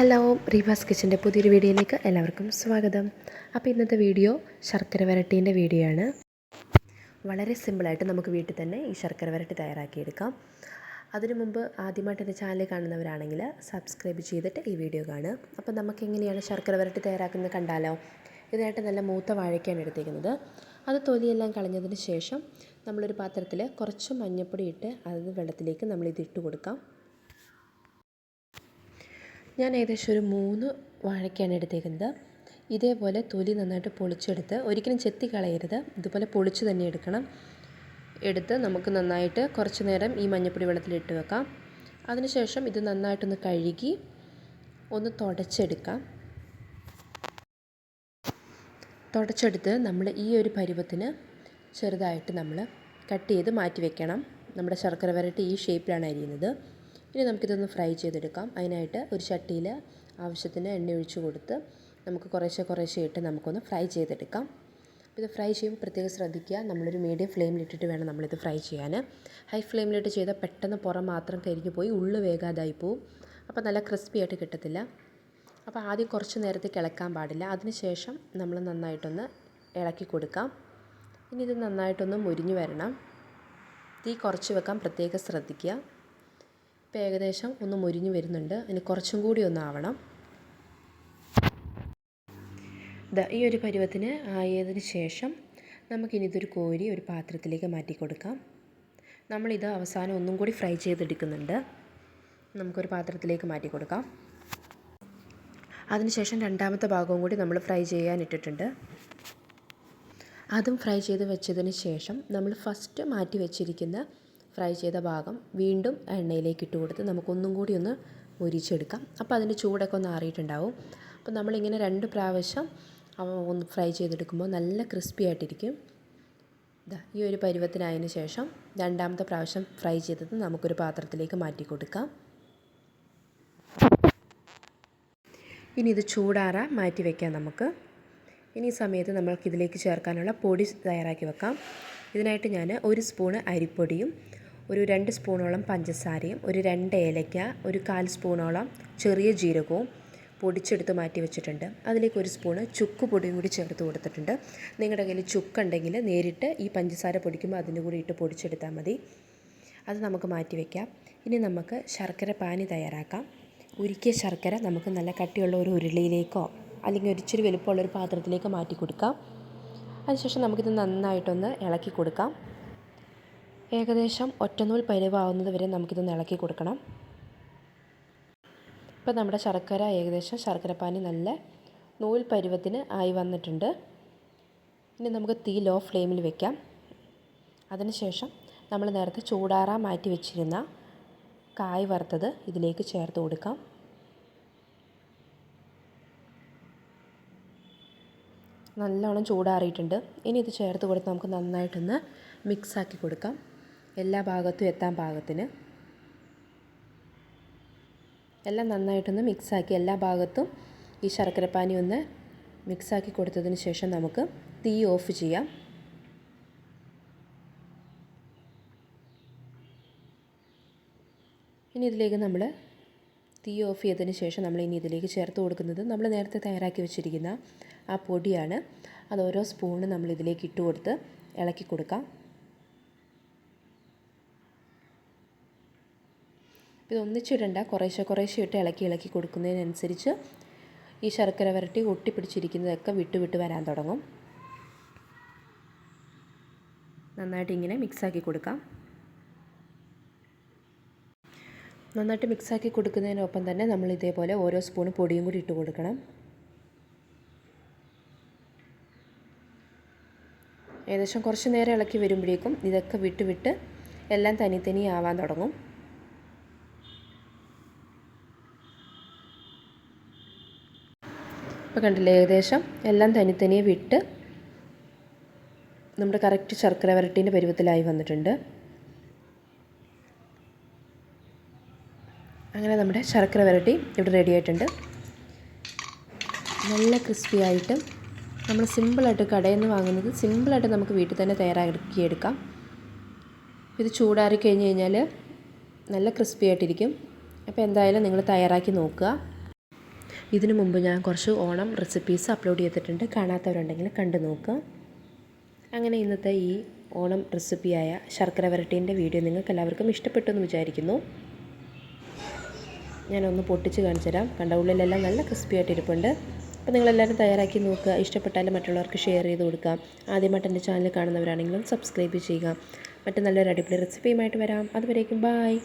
Hello, റീവാസ് കിച്ചൻ്റെ പുതിയൊരു വീഡിയോയിലേക്ക് എല്ലാവർക്കും സ്വാഗതം. അപ്പോൾ ഇന്നത്തെ വീഡിയോ ശർക്കര വരട്ടീൻ്റെ വീഡിയോ ആണ്. വളരെ സിമ്പിളായിട്ട് നമുക്ക് വീട്ടിൽ തന്നെ ഈ ശർക്കര വരട്ടി തയ്യാറാക്കിയെടുക്കാം. അതിനു മുമ്പ് ആദ്യമായിട്ട് എൻ്റെ ചാനൽ കാണുന്നവരാണെങ്കിൽ സബ്സ്ക്രൈബ് ചെയ്തിട്ട് ഈ വീഡിയോ കാണുക. അപ്പോൾ നമുക്ക് എങ്ങനെയാണ് ശർക്കര വരട്ടി തയ്യാറാക്കുന്നത് കണ്ടാലോ. ഇതിനായിട്ട് നല്ല മൂത്ത വാഴയ്ക്കാണ് എടുത്തിരിക്കുന്നത്. അത് തൊലിയെല്ലാം കളഞ്ഞതിന് ശേഷം നമ്മളൊരു പാത്രത്തിൽ കുറച്ച് മഞ്ഞൾപ്പൊടി ഇട്ട് അത് വെള്ളത്തിലേക്ക് നമ്മളിതിട്ട് കൊടുക്കാം. ഞാൻ ഏകദേശം ഒരു 3 വാഴയ്ക്കാണ് എടുത്തേക്കുന്നത്. ഇതേപോലെ തൊലി നന്നായിട്ട് പൊളിച്ചെടുത്ത്, ഒരിക്കലും ചെത്തി കളയരുത്, ഇതുപോലെ പൊളിച്ച് തന്നെ എടുത്ത് നമുക്ക് നന്നായിട്ട് കുറച്ച് നേരം ഈ മഞ്ഞൾപ്പൊടി വെള്ളത്തിലിട്ട് വെക്കാം. അതിനുശേഷം ഇത് നന്നായിട്ടൊന്ന് കഴുകി ഒന്ന് തുടച്ചെടുത്ത് നമ്മൾ ഈ ഒരു പരുവത്തിന് ചെറുതായിട്ട് നമ്മൾ കട്ട് ചെയ്ത് മാറ്റി വെക്കണം. നമ്മുടെ ശർക്കര വരട്ടി ഈ ഷേപ്പിലാണ് അരിയുന്നത്. ഇനി നമുക്കിതൊന്ന് ഫ്രൈ ചെയ്തെടുക്കാം. അതിനായിട്ട് ഒരു ചട്ടിയിൽ ആവശ്യത്തിന് എണ്ണ ഒഴിച്ച് കൊടുത്ത് നമുക്ക് കുറേശ്ശെ ഇട്ട് നമുക്കൊന്ന് ഫ്രൈ ചെയ്തെടുക്കാം. ഇത് ഫ്രൈ ചെയ്യുമ്പോൾ പ്രത്യേകം ശ്രദ്ധിക്കുക, നമ്മളൊരു മീഡിയം ഫ്ലെയിമിലിട്ടിട്ട് വേണം നമ്മളിത് ഫ്രൈ ചെയ്യാൻ. ഹൈ ഫ്ലെയിമിലിട്ട് ചെയ്താൽ പെട്ടെന്ന് പുറം മാത്രം കരിഞ്ഞു പോയി ഉള്ളു വേഗാതായി പോവും. അപ്പോൾ നല്ല ക്രിസ്പി ആയിട്ട് കിട്ടത്തില്ല. അപ്പോൾ ആദ്യം കുറച്ച് നേരത്തേക്ക് ഇളക്കാൻ പാടില്ല. അതിനുശേഷം നമ്മൾ നന്നായിട്ടൊന്ന് ഇളക്കി കൊടുക്കാം. ഇനി ഇത് നന്നായിട്ടൊന്ന് മുരിഞ്ഞു വരണം. തീ കുറച്ച് വെക്കാൻ പ്രത്യേകം ശ്രദ്ധിക്കുക. ഇപ്പോൾ ഏകദേശം ഒന്ന് മുരിഞ്ഞു വരുന്നുണ്ട്. ഇനി കുറച്ചും കൂടി ഒന്നാവണം. ഈ ഒരു പരുവത്തിന് ആയതിന് ശേഷം നമുക്കിനി ഇതൊരു കോരി ഒരു പാത്രത്തിലേക്ക് മാറ്റി കൊടുക്കാം. നമ്മളിത് അവസാനം ഒന്നും കൂടി ഫ്രൈ ചെയ്തെടുക്കുന്നുണ്ട്. നമുക്കൊരു പാത്രത്തിലേക്ക് മാറ്റി കൊടുക്കാം. അതിനുശേഷം രണ്ടാമത്തെ ഭാഗവും കൂടി നമ്മൾ ഫ്രൈ ചെയ്യാനിട്ടിട്ടുണ്ട്. അതും ഫ്രൈ ചെയ്ത് വെച്ചതിന് ശേഷം നമ്മൾ ഫസ്റ്റ് മാറ്റി വെച്ചിരിക്കുന്ന ഫ്രൈ ചെയ്ത ഭാഗം വീണ്ടും എണ്ണയിലേക്ക് ഇട്ട് കൊടുത്ത് നമുക്കൊന്നും കൂടി ഒന്ന് മുരിച്ചെടുക്കാം. അപ്പോൾ അതിൻ്റെ ചൂടൊക്കെ ഒന്ന് ആറിയിട്ടുണ്ടാവും. അപ്പോൾ നമ്മളിങ്ങനെ 2 പ്രാവശ്യം ഒന്ന് ഫ്രൈ ചെയ്തെടുക്കുമ്പോൾ നല്ല ക്രിസ്പി ആയിട്ടിരിക്കും. ഈ ഒരു പരുവത്തിനായതിനു ശേഷം രണ്ടാമത്തെ പ്രാവശ്യം ഫ്രൈ ചെയ്തത് നമുക്കൊരു പാത്രത്തിലേക്ക് മാറ്റി കൊടുക്കാം. ഇനി ഇത് ചൂടാറാൻ മാറ്റി വയ്ക്കാം നമുക്ക്. ഇനി ഈ സമയത്ത് നമ്മൾക്കിതിലേക്ക് ചേർക്കാനുള്ള പൊടി തയ്യാറാക്കി വെക്കാം. ഇതിനായിട്ട് ഞാൻ 1 സ്പൂണ് അരിപ്പൊടിയും ഒരു 2 സ്പൂണോളം പഞ്ചസാരയും ഒരു 2 ഏലയ്ക്ക ഒരു 1/4 സ്പൂണോളം ചെറിയ ജീരകവും പൊടിച്ചെടുത്ത് മാറ്റി വെച്ചിട്ടുണ്ട്. അതിലേക്ക് 1 സ്പൂണ് ചുക്ക് പൊടിയും കൂടി ചേർത്ത് കൊടുത്തിട്ടുണ്ട്. നിങ്ങളുടെ കയ്യിൽ ചുക്കുണ്ടെങ്കിൽ നേരിട്ട് ഈ പഞ്ചസാര പൊടിക്കുമ്പോൾ അതിൻ്റെ കൂടി ഇട്ട് പൊടിച്ചെടുത്താൽ മതി. അത് നമുക്ക് മാറ്റി വയ്ക്കാം. ഇനി നമുക്ക് ശർക്കര പാനി തയ്യാറാക്കാം. ഉരുക്കിയ ശർക്കര നമുക്ക് നല്ല കട്ടിയുള്ള ഒരു ഉരുളിയിലേക്കോ അല്ലെങ്കിൽ ഒരിച്ചിരി വലുപ്പമുള്ളൊരു പാത്രത്തിലേക്ക് മാറ്റി കൊടുക്കാം. അതിനുശേഷം നമുക്കിത് നന്നായിട്ടൊന്ന് ഇളക്കി കൊടുക്കാം. ഏകദേശം ഒറ്റനൂൽ പരുവാകുന്നത് വരെ നമുക്കിതൊന്ന് ഇളക്കി കൊടുക്കണം. ഇപ്പോൾ നമ്മുടെ ശർക്കരപ്പാനി നല്ല നൂൽ പരുവത്തിന് ആയി വന്നിട്ടുണ്ട്. ഇനി നമുക്ക് തീ ലോ ഫ്ലെയിമിൽ വെക്കാം. അതിനുശേഷം നമ്മൾ നേരത്തെ ചൂടാറാൻ മാറ്റി വെച്ചിരുന്ന കായ് വറുത്തത് ഇതിലേക്ക് ചേർത്ത് കൊടുക്കാം. നല്ലോണം ചൂടാറിയിട്ടുണ്ട്. ഇനി ഇത് ചേർത്ത് കൊടുത്ത് നമുക്ക് നന്നായിട്ടൊന്ന് മിക്സാക്കി കൊടുക്കാം. എല്ലാ ഭാഗത്തും എത്താൻ പാകത്തിന് എല്ലാം നന്നായിട്ടൊന്ന് മിക്സാക്കി എല്ലാ ഭാഗത്തും ഈ ശർക്കരപ്പാനി ഒന്ന് മിക്സാക്കി കൊടുത്തതിന് ശേഷം നമുക്ക് തീ ഓഫ് ചെയ്യാം. ഇനി ഇതിലേക്ക് നമ്മൾ തീ ഓഫ് ചെയ്തതിന് ശേഷം നമ്മൾ ഇനി ഇതിലേക്ക് ചേർത്ത് കൊടുക്കുന്നത് നമ്മൾ നേരത്തെ തയ്യാറാക്കി വെച്ചിരിക്കുന്ന ആ പൊടിയാണ്. അത് ഓരോ സ്പൂണ് നമ്മൾ ഇതിലേക്ക് ഇട്ട് കൊടുത്ത് ഇളക്കി കൊടുക്കാം. ഇത് ഒന്നിച്ചിടണ്ട, കുറേശ്ശെ ഇട്ട് ഇളക്കി കൊടുക്കുന്നതിനനുസരിച്ച് ഈ ശർക്കര വരട്ടി ഒട്ടിപ്പിടിച്ചിരിക്കുന്നതൊക്കെ വിട്ട് വരാൻ തുടങ്ങും. നന്നായിട്ട് ഇങ്ങനെ മിക്സാക്കി കൊടുക്കാം. നന്നായിട്ട് മിക്സാക്കി കൊടുക്കുന്നതിനൊപ്പം തന്നെ നമ്മൾ ഇതേപോലെ ഓരോ സ്പൂൺ പൊടിയും കൂടി ഇട്ട് കൊടുക്കണം. ഏകദേശം കുറച്ച് നേരം ഇളക്കി വരുമ്പോഴേക്കും ഇതൊക്കെ വിട്ട് എല്ലാം തനി ആവാൻ തുടങ്ങും. ഇപ്പോൾ കണ്ടില്ലേ, ഏകദേശം എല്ലാം തനിയെ വിട്ട് നമ്മുടെ കറക്റ്റ് ശർക്കര വരട്ടീൻ്റെ പരുവത്തിലായി വന്നിട്ടുണ്ട്. അങ്ങനെ നമ്മുടെ ശർക്കര വരട്ടി ഇവിടെ റെഡി ആയിട്ടുണ്ട്. നല്ല ക്രിസ്പി ആയിട്ട് നമ്മൾ സിമ്പിളായിട്ട് കടയിൽ നിന്ന് വാങ്ങുന്നത് സിമ്പിളായിട്ട് നമുക്ക് വീട്ടിൽ തന്നെ തയ്യാറാക്കിയെടുക്കാം. ഇത് ചൂടാറി കഴിഞ്ഞ് കഴിഞ്ഞാൽ നല്ല ക്രിസ്പി ആയിട്ടിരിക്കും. അപ്പോൾ എന്തായാലും നിങ്ങൾ തയ്യാറാക്കി നോക്കുക. ഇതിനു മുമ്പ് ഞാൻ കുറച്ച് ഓണം റെസിപ്പീസ് അപ്ലോഡ് ചെയ്തിട്ടുണ്ട്, കാണാത്തവരുണ്ടെങ്കിൽ കണ്ടു നോക്കുക. അങ്ങനെ ഇന്നത്തെ ഈ ഓണം റെസിപ്പിയായ ശർക്കര വരട്ടീൻ്റെ വീഡിയോ നിങ്ങൾക്ക് എല്ലാവർക്കും ഇഷ്ടപ്പെട്ടു എന്ന് വിചാരിക്കുന്നു. ഞാനൊന്ന് പൊട്ടിച്ച് കാണിച്ചു തരാം. കണ്ട ഉള്ളിലെല്ലാം നല്ല ക്രിസ്പി ആയിട്ട് ഇരിപ്പുണ്ട്. അപ്പോൾ നിങ്ങളെല്ലാവരും തയ്യാറാക്കി നോക്കുക. ഇഷ്ടപ്പെട്ടാലും മറ്റുള്ളവർക്ക് ഷെയർ ചെയ്ത് കൊടുക്കാം. ആദ്യമായിട്ട് എൻ്റെ ചാനൽ കാണുന്നവരാണെങ്കിലും സബ്സ്ക്രൈബ് ചെയ്യുക. മറ്റു നല്ലൊരു അടിപൊളി റെസിപ്പിയുമായിട്ട് വരാം. അതുവരേക്കും ബായ്.